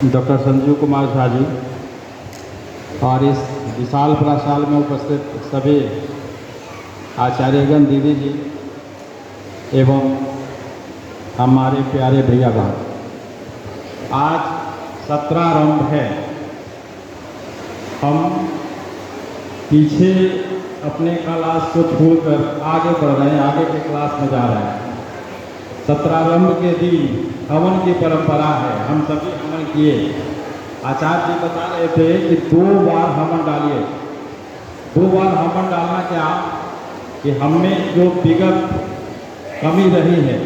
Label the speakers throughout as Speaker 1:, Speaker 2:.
Speaker 1: Doctor Sanjeev Kumar Jha ji और इस विशाल प्रासाल में उपस्थित सभी आचार्यगण, दीदी जी एवं हमारे प्यारे भैया बहन, आज सत्रारंभ है। हम पीछे अपने क्लास को छोड़कर आगे बढ़ रहे हैं, आगे के क्लास में जा रहे हैं। सत्रारंभ के दिन हवन की परंपरा है, हम सभी हवन किए। आचार्य जी बता रहे थे कि 2 बार हवन डालिए। 2 बार हवन डालना क्या कि हमें जो विगत कमी रही है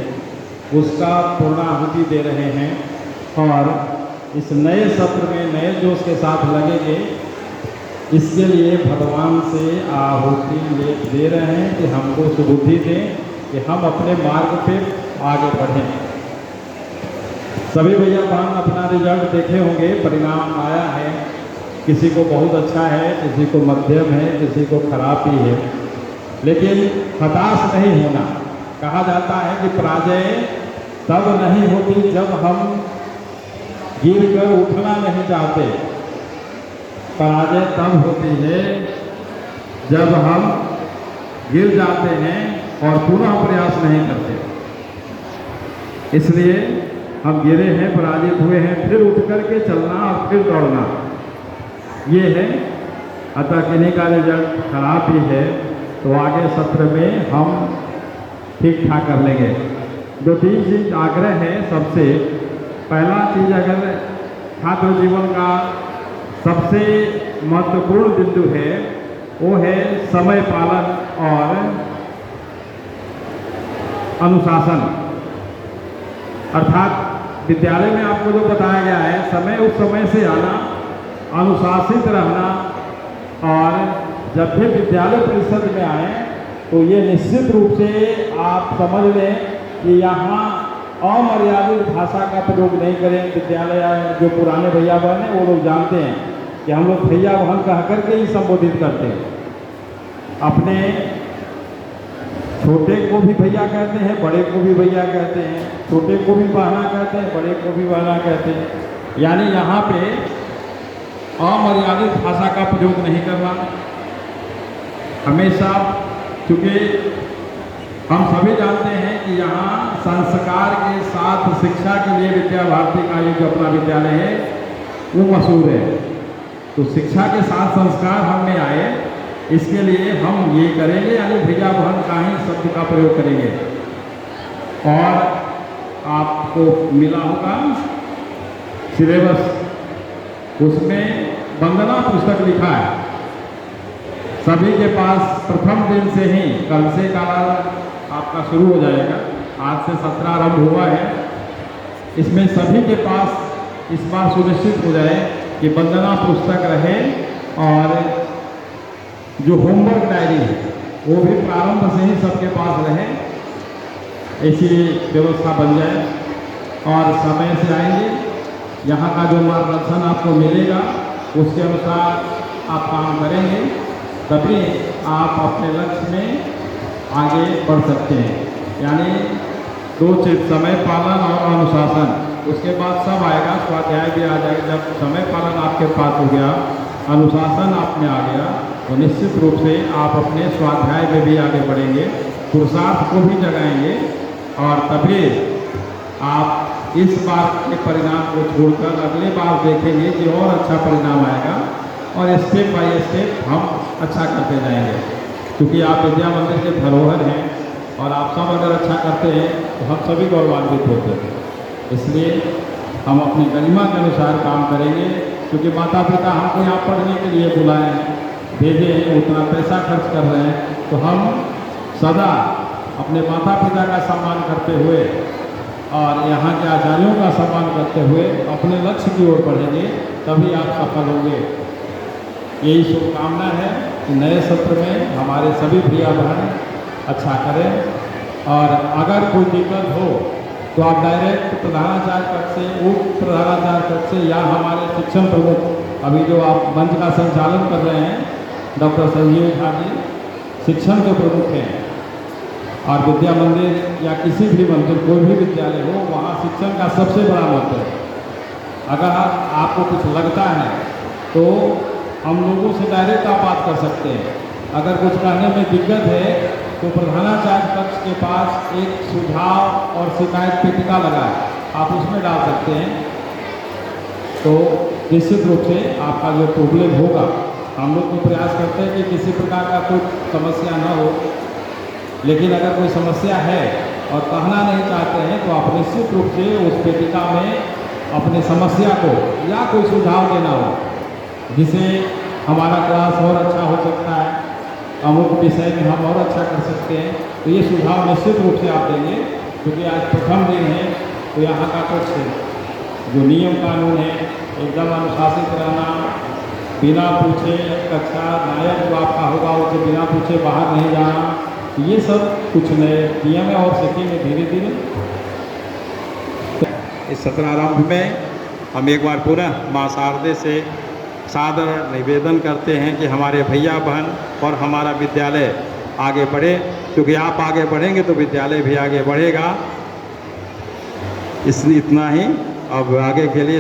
Speaker 1: उसका पूर्णाहुति दे रहे हैं और इस नए सत्र में नए जोश के साथ लगेंगे। इसके लिए भगवान से आहुति दे रहे हैं कि हमको सुबुद्धि दें कि हम अपने मार्ग पे आगे बढ़ें। सभी भैया बहन अपना रिजल्ट देखे होंगे, परिणाम आया है। किसी को बहुत अच्छा है, किसी को मध्यम है, किसी को खराब भी है, लेकिन हताश नहीं होना। कहा जाता है कि पराजय तब नहीं होती जब हम गिर कर उठना नहीं चाहते। पराजय तब होती है जब हम गिर जाते हैं और पुनः प्रयास नहीं करते। इसलिए हम गिरे हैं, पराजित हुए हैं, फिर उठ करके चलना और फिर दौड़ना, ये है। अतः किन्हीं का रिजल्ट खराब भी है तो आगे सत्र में हम ठीक ठाक कर लेंगे। 2-3 चीज आग्रह है सबसे। पहला चीज, अगर छात्र जीवन का सबसे महत्वपूर्ण बिंदु है वो है समय पालन और अनुशासन। अर्थात विद्यालय में आपको जो बताया गया है, समय उस समय से आना, अनुशासित रहना, और जब भी विद्यालय परिषद में आए तो ये निश्चित रूप से आप समझ लें कि यहाँ अमर्यादित भाषा का प्रयोग नहीं करें। विद्यालय जो पुराने भैया बहन हैं वो लोग जानते हैं कि हम लोग भैया बहन कह करके ही संबोधित करते हैं। अपने छोटे को भी भैया कहते हैं, बड़े को भी भैया कहते हैं, छोटे को भी बहना कहते हैं, बड़े को भी बहना कहते हैं। यानी यहाँ पे अमर्यादित भाषा का प्रयोग नहीं करना। हमेशा, क्योंकि हम सभी जानते हैं कि यहाँ संस्कार के साथ शिक्षा के लिए विद्या भारती का ये जो अपना विद्यालय है वो मशहूर है। तो शिक्षा के साथ संस्कार हम में आए, इसके लिए हम ये करेंगे, यानी भैया बहन का ही शब्द का प्रयोग करेंगे। और आपको मिला होगा सिलेबस, उसमें वंदना पुस्तक लिखा है। सभी के पास प्रथम दिन से ही, कल से काल आपका शुरू हो जाएगा, आज से सत्र आरंभ हुआ है। इसमें सभी के पास इस बार सुनिश्चित हो जाए कि वंदना पुस्तक रहे और जो होमवर्क डायरी है वो भी प्रारंभ से ही सबके पास रहे, ऐसी व्यवस्था बन जाए। और समय से आएंगे, यहाँ का जो मार्गदर्शन आपको मिलेगा उसके अनुसार आप काम करेंगे, तभी आप अपने लक्ष्य में आगे बढ़ सकते हैं। यानी 2 चीज, समय पालन और अनुशासन। उसके बाद सब आएगा, स्वाध्याय भी आ जाएगा। जब समय पालन आपके पास हो गया, अनुशासन आप में आ गया, तो निश्चित रूप से आप अपने स्वाध्याय में भी आगे बढ़ेंगे, पुरुषार्थ को भी जगाएंगे, और तभी आप इस बार के परिणाम को छोड़कर अगले बार देखेंगे कि और अच्छा परिणाम आएगा, और स्टेप बाय स्टेप हम अच्छा करते जाएंगे। क्योंकि आप विद्या मंदिर के धरोहर हैं और आप सब अगर अच्छा करते हैं तो हम सभी गौरवान्वित होते हैं। इसलिए हम अपनी गरिमा के अनुसार काम करेंगे, क्योंकि माता पिता हमको यहाँ पढ़ने के लिए बुलाए हैं, भेजे हैं, उतना पैसा खर्च कर रहे हैं, तो हम सदा अपने माता पिता का सम्मान करते हुए और यहाँ के आचार्यों का सम्मान करते हुए अपने लक्ष्य की ओर बढ़ेंगे, तभी आप सफल होंगे। यही शुभकामना है कि नए सत्र में हमारे सभी भैया बहन अच्छा करें। और अगर कोई दिक्कत हो तो आप डायरेक्ट प्रधानाचार्य पद से, उप प्रधानाचार्य पद से, या हमारे शिक्षण प्रमुख, अभी जो आप मंच का संचालन कर रहे हैं, डॉक्टर संजीव झा जी शिक्षण के प्रमुख हैं। और विद्या मंदिर या किसी भी मंदिर, कोई भी विद्यालय हो, वहाँ शिक्षण का सबसे बड़ा महत्व है। अगर आपको कुछ लगता है तो हम लोगों से डायरेक्ट आप बात कर सकते हैं। अगर कुछ कहने में दिक्कत है तो प्रधानाचार्य कक्ष के पास एक सुझाव और शिकायत पेटिका लगा है, आप उसमें डाल सकते हैं। तो निश्चित रूप से आपका जो प्रॉब्लम होगा, हम लोग तो प्रयास करते हैं कि किसी प्रकार का कोई समस्या ना हो, लेकिन अगर कोई समस्या है और कहना नहीं चाहते हैं तो आप निश्चित रूप से उस पेटिका में अपनी समस्या को या कोई सुझाव देना हो जिसे हमारा क्लास और अच्छा हो सकता है, अमुक विषय में हम और अच्छा कर सकते हैं, तो ये सुझाव निश्चित रूप से आप देंगे। क्योंकि आज प्रथम दिन है तो यहाँ का कुछ जो नियम कानून है, एकदम अनुशासित रहना, बिना पूछे कक्षा नायक जो आपका होगा उसे बिना पूछे बाहर नहीं जाना, ये सब कुछ नए नियम है और सीखेंगे धीरे धीरे। इस सत्रारंभ में हम एक बार पुनः माँ शारदे से सादर निवेदन करते हैं कि हमारे भैया बहन और हमारा विद्यालय आगे बढ़े, क्योंकि आप आगे बढ़ेंगे तो विद्यालय भी आगे बढ़ेगा। इतना ही, अब आगे के लिए